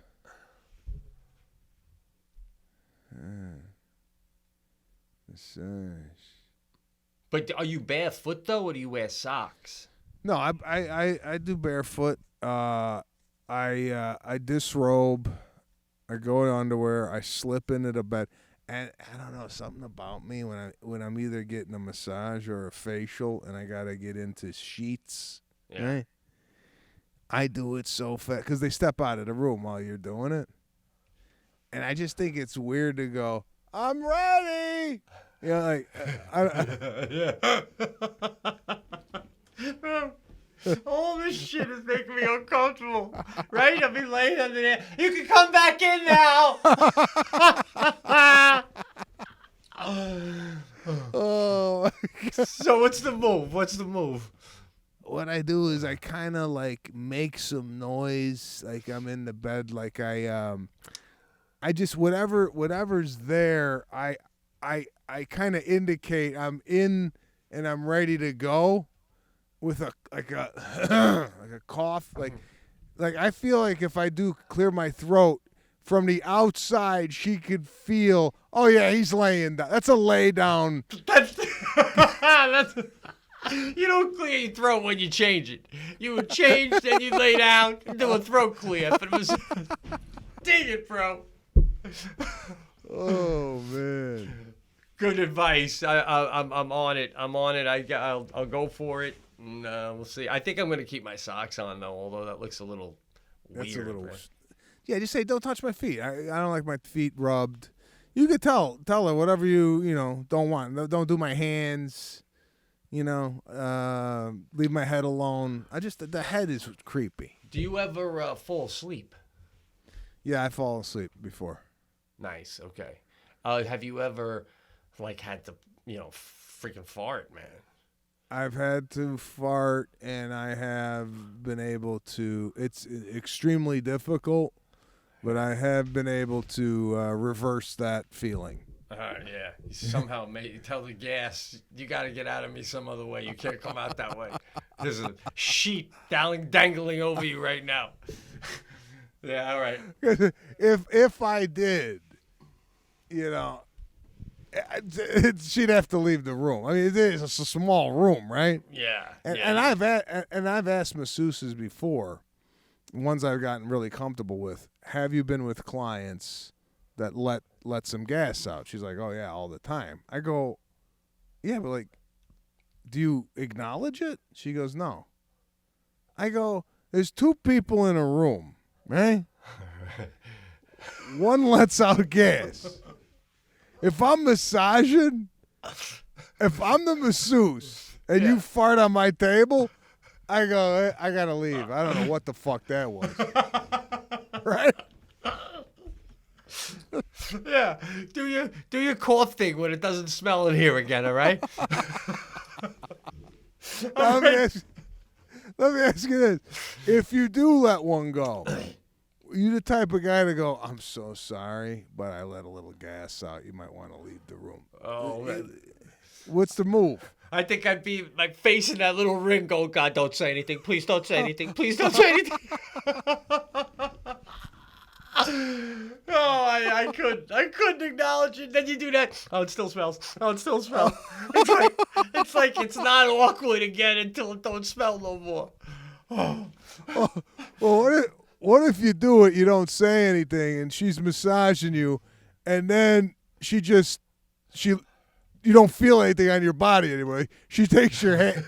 S3: Massage.
S2: But are you barefoot, though, or do you wear socks?
S3: No, I do barefoot. I disrobe. I go in underwear. I slip into the bed, and I don't know, something about me when I'm either getting a massage or a facial, and I gotta get into sheets.
S2: Yeah.
S3: Right? I do it so fast because they step out of the room while you're doing it, and I just think it's weird to go, "I'm ready." You know, like
S2: all this shit is making me uncomfortable. Right? I'll be laying under there. You can come back in now.
S3: oh.
S2: So what's the move?
S3: What I do is I kind of like make some noise, like I'm in the bed, like I just whatever's there, I kind of indicate I'm in and I'm ready to go with a like a cough, like I feel like if I do clear my throat from the outside, she could feel, oh yeah, he's laying down. That's a lay down.
S2: That's you don't clear your throat when you change it. You would change, then you lay down and do a throat clear. But it was, dang it, bro.
S3: Oh man.
S2: Good advice. I'm on it. I'll go for it. And, we'll see. I think I'm gonna keep my socks on though, although that looks a little weird.
S3: That's a little.
S2: Right?
S3: Yeah, just say don't touch my feet. I don't like my feet rubbed. You could tell her whatever you don't want. Don't do my hands. Leave my head alone. The head is creepy.
S2: Do you ever fall asleep?
S3: Yeah, I fall asleep before.
S2: Nice. Okay. Have you ever had to freaking fart, man?
S3: I've had to fart, and I have been able to. It's extremely difficult, but I have been able to reverse that feeling.
S2: Yeah. You somehow tell the gas, you got to get out of me some other way. You can't come out that way. There's a sheet dangling over you right now. Yeah, all right.
S3: If I did, she'd have to leave the room. I mean, it's a small room, right?
S2: Yeah.
S3: And I've asked masseuses before, ones I've gotten really comfortable with. Have you been with clients that let some gas out? She's like, oh yeah, all the time. I go, yeah, but do you acknowledge it? She goes, no. I go, there's two people in a room, right? One lets out gas. If I'm massaging, if I'm the masseuse and you fart on my table, I go, I gotta leave. I don't know what the fuck that was. Right?
S2: Yeah. Do your cough thing when it doesn't smell in here again, all right?
S3: Let me ask you this. If you do let one go, you the type of guy to go, I'm so sorry, but I let a little gas out. You might want to leave the room.
S2: Oh, man.
S3: What's the move?
S2: I think I'd be facing that little ring going, God, don't say anything. Please don't say anything. Please don't say anything. I couldn't acknowledge it. Then you do that. Oh, it still smells. Oh, it still smells. It's like it's not awkward again until it don't smell no more. Oh.
S3: Well, what if you do it, you don't say anything, and she's massaging you, and then you don't feel anything on your body anymore. She takes their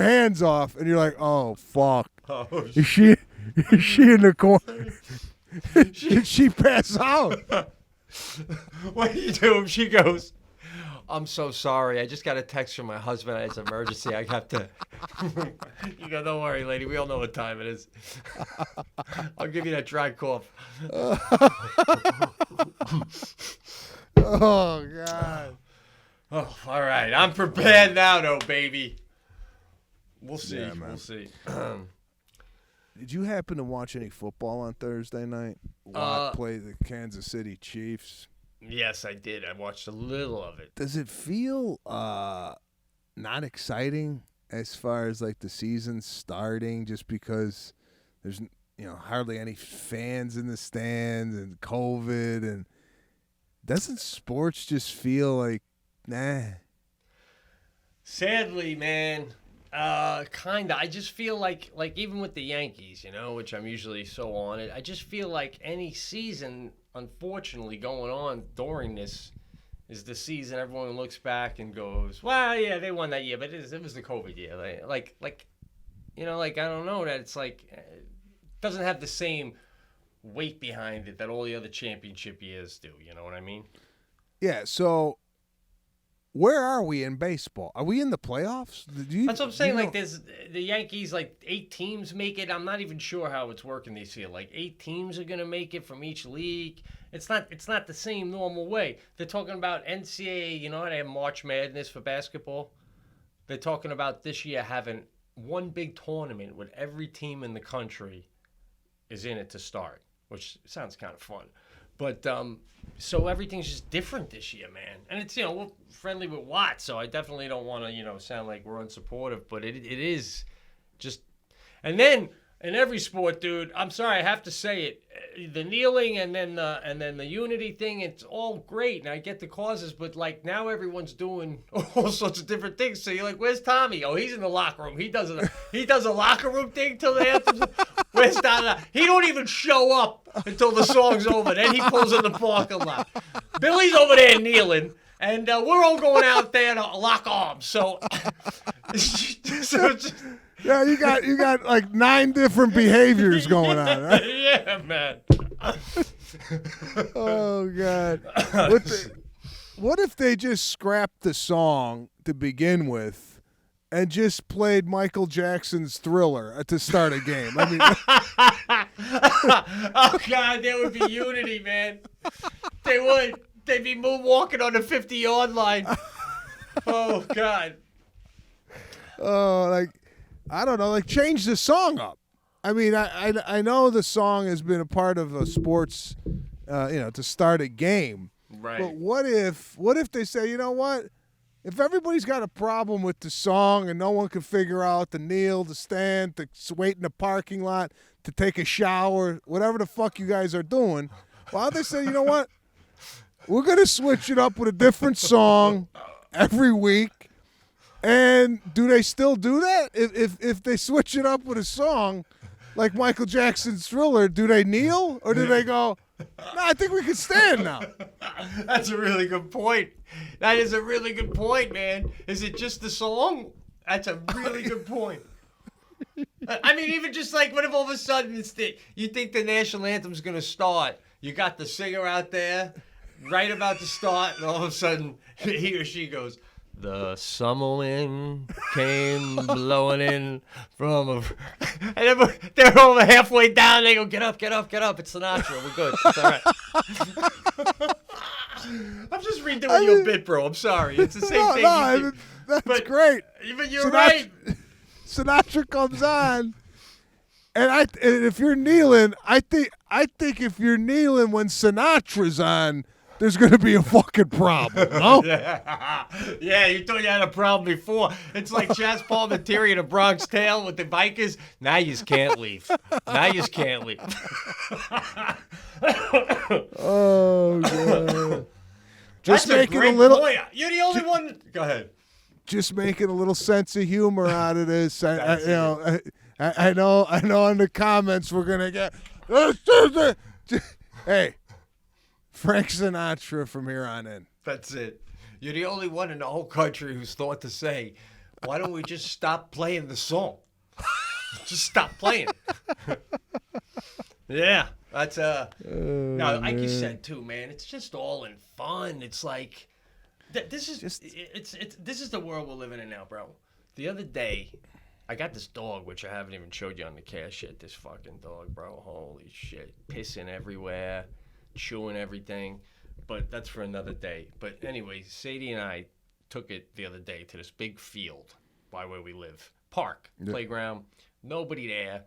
S3: hands off, and you're like, oh fuck.
S2: Oh,
S3: is she in the corner? Did she pass out?
S2: What do you do if she goes, I'm so sorry. I just got a text from my husband. It's an emergency. I have to. You go, don't worry, lady. We all know what time it is. I'll give you that dry cough.
S3: Oh, God.
S2: Oh, all right. I'm prepared now, though, baby. We'll see.
S3: Yeah, man.
S2: We'll see.
S3: Did you happen to watch any football on Thursday night? Watt play the Kansas City Chiefs.
S2: Yes, I did. I watched a little of it.
S3: Does it feel not exciting as far as like the season starting, just because there's hardly any fans in the stands and COVID, and doesn't sports just feel like nah?
S2: Sadly, man, kinda. I just feel like even with the Yankees, which I'm usually so on it, I just feel like any season, unfortunately, going on during this is the season everyone looks back and goes, well, yeah, they won that year, but it was the COVID year. Like I don't know, that it's like it doesn't have the same weight behind it that all the other championship years do. You know what I mean?
S3: Yeah. So where are we in baseball? Are we in the playoffs?
S2: That's what I'm saying. Like, there's the Yankees, like 8 teams make it. I'm not even sure how it's working this year. Like 8 teams are gonna make it from each league. It's not the same normal way. They're talking about NCAA. They have March Madness for basketball. They're talking about this year having one big tournament with every team in the country is in it to start, which sounds kind of fun. But so everything's just different this year, man. And it's we're friendly with Watt, so I definitely don't want to sound like we're unsupportive, but it is just. And then in every sport, dude, I'm sorry, I have to say it, the kneeling and then the unity thing, it's all great, and I get the causes, but like now everyone's doing all sorts of different things. So you're like, where's Tommy? Oh, he's in the locker room. He does a locker room thing till the anthem. Where's Tommy? He don't even show up until the song's over. Then he pulls in the parking lot. Billy's over there kneeling, and we're all going out there to lock arms. So it's just.
S3: Yeah, you got like 9 different behaviors going on, right?
S2: Yeah, man.
S3: Oh, God. What if they just scrapped the song to begin with and just played Michael Jackson's Thriller to start a game? I mean,
S2: oh, God, there would be unity, man. They would. They'd be moonwalking on the 50-yard line. Oh, God.
S3: Oh, like, I don't know, like change the song up. I mean, I know the song has been a part of a sports, to start a game.
S2: Right.
S3: But what if they say, you know what? If everybody's got a problem with the song and no one can figure out to kneel, to stand, to wait in the parking lot, to take a shower, whatever the fuck you guys are doing, why don't they say, you know what? We're going to switch it up with a different song every week. And do they still do that? If they switch it up with a song like Michael Jackson's Thriller, do they kneel or do they go, no, I think we can stand now?
S2: That's a really good point. That is a really good point, man. Is it just the song? That's a really good point. I mean, even just like what if all of a sudden you think the national anthem's going to start. You got the singer out there right about to start, and all of a sudden he or she goes, the summer wind came blowing in from a... And then they're over halfway down. They go, get up, get up, get up. It's Sinatra. We're good. It's all right. I'm just redoing your bit, bro. I'm sorry. It's the same thing.
S3: No, that's great.
S2: But you're right.
S3: Sinatra comes on, and if you're kneeling, I think if you're kneeling when Sinatra's on, there's going to be a fucking problem, no?
S2: Yeah, you thought you had a problem before. It's like Chaz Palminteri in A Bronx Tale with the bikers. Now you just can't leave. Now you just can't leave.
S3: Oh, God. Just
S2: That's
S3: making
S2: a great point. You're the only one. Go ahead.
S3: Just making a little sense of humor out of this. I know in the comments we're going to get, hey, Frank Sinatra from here on in.
S2: That's it. You're the only one in the whole country who's thought to say, why don't we just stop playing the song? Just stop playing. Yeah. That's now, like you said too, man, it's just all in fun. It's like This is this is the world we're living in now, bro. The other day, I got this dog, which I haven't even showed you on the cast yet. This fucking dog, bro. Holy shit. Pissing everywhere, chewing everything. But that's for another day. But anyway, Sadie and I took it the other day to this big field by where we live. Park, playground, nobody there.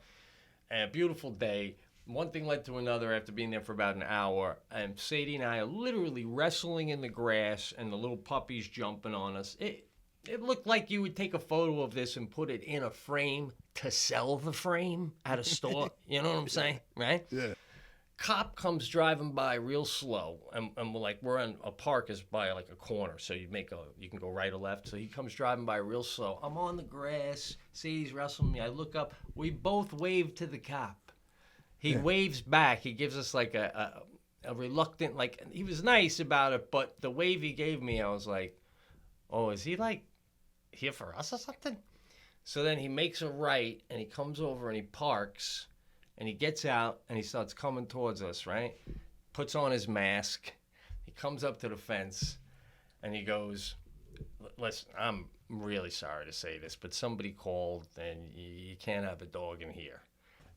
S2: And a beautiful day. One thing led to another after being there for about an hour. And Sadie and I are literally wrestling in the grass and the little puppies jumping on us. It looked like you would take a photo of this and put it in a frame to sell the frame at a store. You know what I'm saying? Right?
S3: Yeah.
S2: Cop comes driving by real slow, and we're in a park is by like a corner, so you can go right or left. So he comes driving by real slow. I'm on the grass. Sadie's wrestling me. I look up. We both wave to the cop. He waves back. He gives us like a reluctant, like, he was nice about it, but the wave he gave me, I was like, oh, is he like here for us or something? So then he makes a right, and he comes over and he parks. And he gets out, and he starts coming towards us, right? Puts on his mask. He comes up to the fence, and he goes, listen, I'm really sorry to say this, but somebody called, and you can't have a dog in here.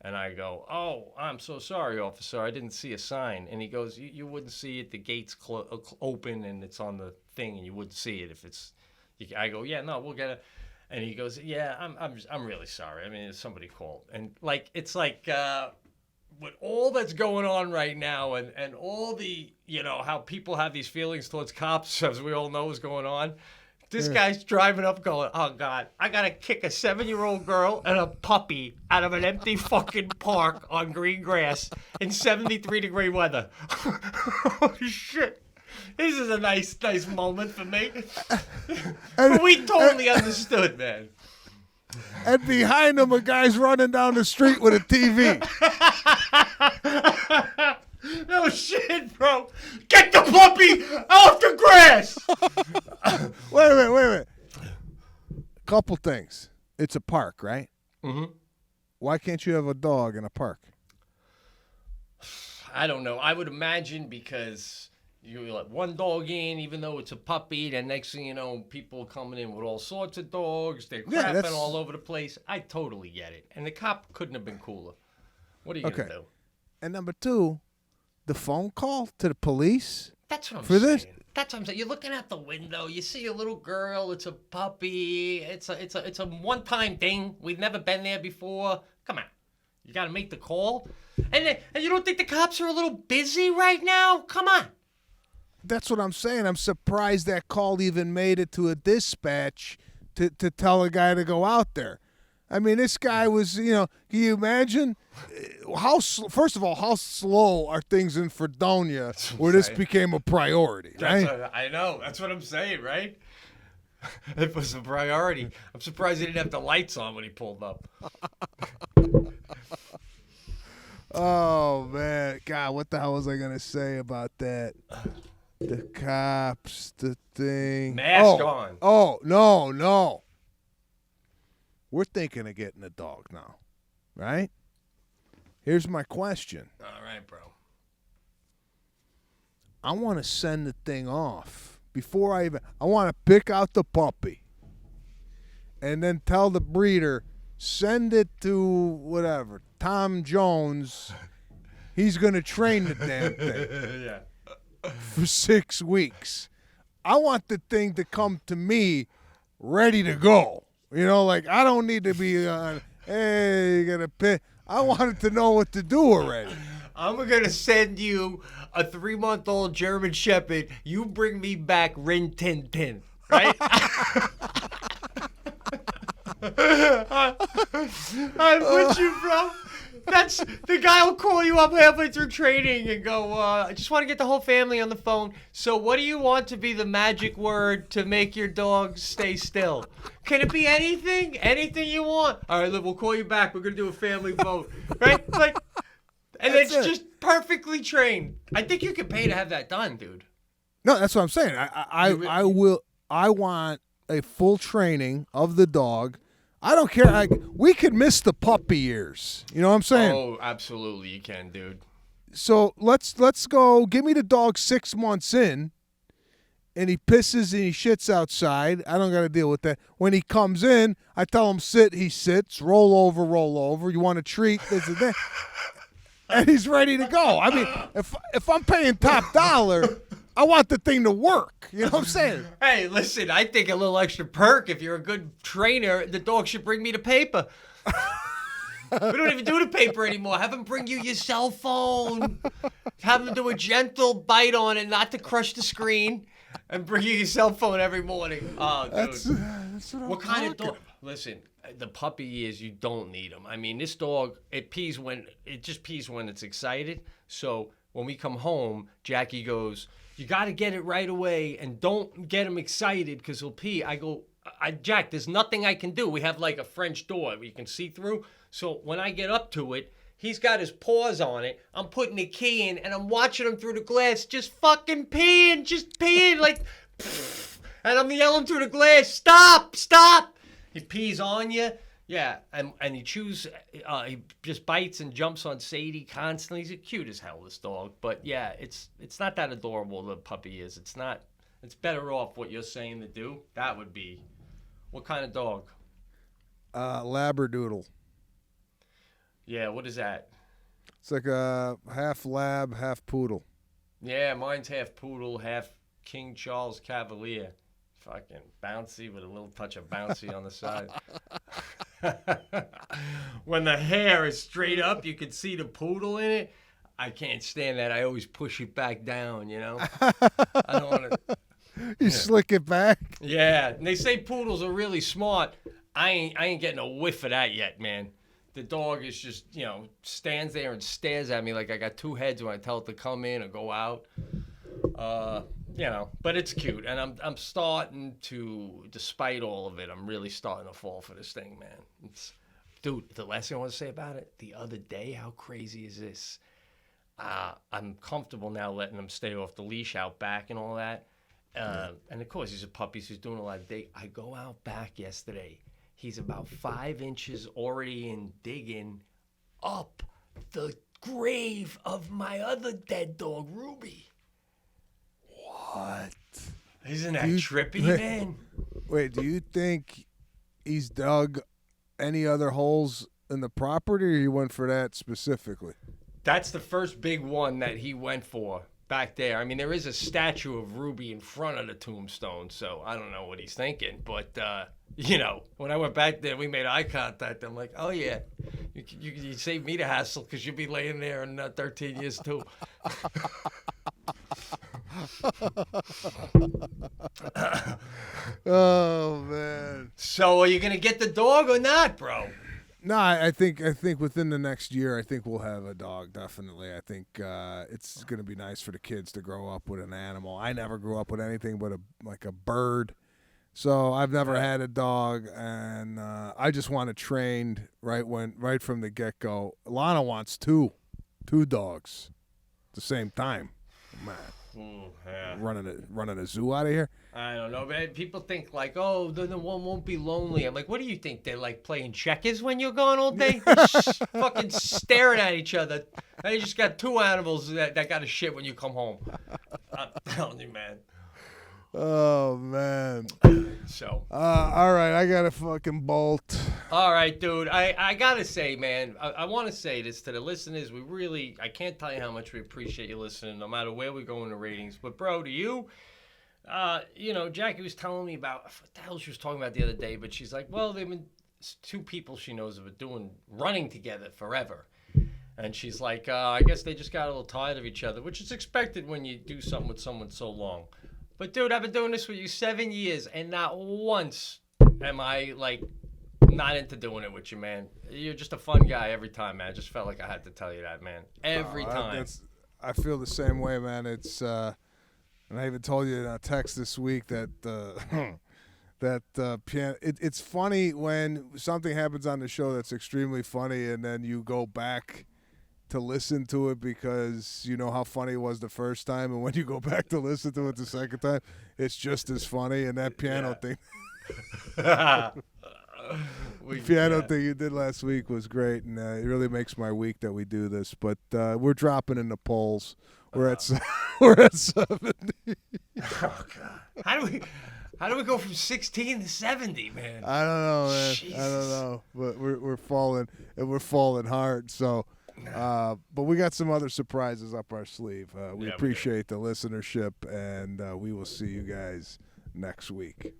S2: And I go, oh, I'm so sorry, officer. I didn't see a sign. And he goes, you wouldn't see it. The gate's open, and it's on the thing, and you wouldn't see it if it's... I go, yeah, no, we'll get it. And he goes, yeah, I'm really sorry. I mean, somebody called. And, like, it's like with all that's going on right now and all the, you know, how people have these feelings towards cops, as we all know is going on, this guy's driving up going, oh, God, I got to kick a 7-year-old girl and a puppy out of an empty fucking park on green grass in 73-degree weather. Holy shit. This is a nice moment for me. But we totally understood, man.
S3: And behind him, a guy's running down the street with a TV.
S2: No shit, bro. Get the puppy off the grass.
S3: Wait a minute. Couple things. It's a park, right?
S2: Mm-hmm.
S3: Why can't you have a dog in a park?
S2: I don't know. I would imagine because... you let one dog in, even though it's a puppy, then next thing you know, people coming in with all sorts of dogs. They're crapping all over the place. I totally get it. And the cop couldn't have been cooler. What are you going to do?
S3: And number two, the phone call to the police?
S2: That's what I'm
S3: for
S2: saying.
S3: This?
S2: That's what I'm saying. You're looking out the window. You see a little girl. It's a puppy. It's a one-time thing. We've never been there before. Come on. You got to make the call. And you don't think the cops are a little busy right now? Come on.
S3: That's what I'm saying. I'm surprised that call even made it to a dispatch to tell a guy to go out there. I mean, this guy was, you know, can you imagine first of all, how slow are things in Fredonia where this became a priority, right?
S2: I know. That's what I'm saying, right? It was a priority. I'm surprised he didn't have the lights on when he pulled up.
S3: Oh, man. God, what the hell was I going to say about that? The cops, the thing.
S2: Mask on.
S3: Oh, no. We're thinking of getting a dog now, right? Here's my question.
S2: All right, bro.
S3: I want to send the thing off before I want to pick out the puppy and then tell the breeder, send it to whatever, Tom Jones. He's going to train the damn thing.
S2: Yeah.
S3: For 6 weeks. I want the thing to come to me ready to go. You know, like I don't need to be on, hey, you got to pick. I want it to know what to do already.
S2: I'm going to send you a 3-month-old German Shepherd. You bring me back Rin Tin Tin, right? I'm with you, bro. That's the guy will call you up halfway through training and go, I just want to get the whole family on the phone. So what do you want to be the magic word to make your dog stay still? Can it be anything? Anything you want? All right, we'll call you back. We're going to do a family vote. Right? Like, and it's just perfectly trained. I think you can pay to have that done, dude.
S3: No, that's what I'm saying. I want a full training of the dog. I don't care. We could miss the puppy years. You know what I'm saying?
S2: Oh, absolutely, you can, dude.
S3: So let's go. Give me the dog 6 months in, and he pisses and he shits outside. I don't got to deal with that. When he comes in, I tell him sit, he sits, roll over, roll over. You want a treat? This and that. And he's ready to go. I mean, if I'm paying top dollar, I want the thing to work. You know what I'm saying?
S2: Hey, listen, I think a little extra perk, if you're a good trainer, the dog should bring me the paper. We don't even do the paper anymore. Have him bring you your cell phone. Have him do a gentle bite on it, not to crush the screen, and bring you your cell phone every morning. Oh, dude.
S3: That's
S2: What kind of dog? Listen, the puppy years, you don't need them. I mean, this dog, it just pees when it's excited. So when we come home, Jackie goes, you got to get it right away and don't get him excited because he'll pee. I go, Jack, there's nothing I can do. We have like a French door you can see through. So when I get up to it, he's got his paws on it. I'm putting the key in and I'm watching him through the glass, just fucking peeing, like, and I'm yelling through the glass, stop. He pees on you. Yeah, and he chews, he just bites and jumps on Sadie constantly. He's cute as hell, this dog. But yeah, it's not that adorable, the puppy is. It's not. It's better off what you're saying to do. That would be, what kind of dog?
S3: Labradoodle.
S2: Yeah, what is that?
S3: It's like a half lab, half poodle.
S2: Yeah, mine's half poodle, half King Charles Cavalier. Fucking bouncy with a little touch of bouncy on the side. When the hair is straight up, you can see the poodle in it. I can't stand that. I always push it back down, you know? I don't want to.
S3: You slick it back?
S2: Yeah, and they say poodles are really smart. I ain't getting a whiff of that yet, man. The dog is just, stands there and stares at me like I got two heads when I tell it to come in or go out. But it's cute, and I'm starting to, despite all of it, I'm really starting to fall for this thing, man. Dude, the last thing I want to say about it, the other day, how crazy is this? I'm comfortable now letting him stay off the leash out back and all that. And of course, he's a puppy, so he's doing a lot of day. I go out back yesterday. He's about 5 inches already in digging up the grave of my other dead dog, Ruby.
S3: What?
S2: Isn't that trippy, man?
S3: Wait, do you think he's dug any other holes in the property, or he went for that specifically?
S2: That's the first big one that he went for back there. I mean, there is a statue of Ruby in front of the tombstone, so I don't know what he's thinking. But, when I went back there, we made eye contact. I'm like, oh, yeah, you saved me the hassle because you'll be laying there in 13 years, too.
S3: Oh, man.
S2: So are you going to get the dog or not, bro?
S3: No, I think within the next year, I think we'll have a dog. Definitely, I think it's going to be nice for the kids to grow up with an animal. I never grew up with anything but a bird, so I've never had a dog, and I just want it trained right from the get go. Lana wants two dogs at the same time. Man,
S2: yeah.
S3: running a zoo out of here.
S2: I don't know, man. People think like, oh, then the one won't be lonely. I'm like, what do you think? They're like playing checkers when you're gone all day? They're fucking staring at each other. And you just got two animals that got to shit when you come home. I'm telling you, man.
S3: Oh, man.
S2: So.
S3: All right, I got to fucking bolt.
S2: All right, dude. I got to say, man, I want to say this to the listeners. I can't tell you how much we appreciate you listening, no matter where we go in the ratings. But, bro, to you, Jackie was telling me about what the hell she was talking about the other day, but she's like, well, they've been two people she knows have been running together forever. And she's like, I guess they just got a little tired of each other, which is expected when you do something with someone so long. But, dude, I've been doing this with you 7 years, and not once am I, not into doing it with you, man. You're just a fun guy every time, man. I just felt like I had to tell you that, man. Every time.
S3: I feel the same way, man. It's, and I even told you in a text this week that piano. It's funny when something happens on the show that's extremely funny, and then you go back to listen to it because you know how funny it was the first time, and when you go back to listen to it the second time, it's just as funny. And that piano thing, thing you did last week was great, and it really makes my week that we do this. But we're dropping in the polls. We're at we're at 70.
S2: Oh God! How do we go from 16 to 70, man?
S3: I don't know, man.
S2: Jesus.
S3: I don't know, but we're falling, and we're falling hard. So, but we got some other surprises up our sleeve. We appreciate the listenership, and we will see you guys next week.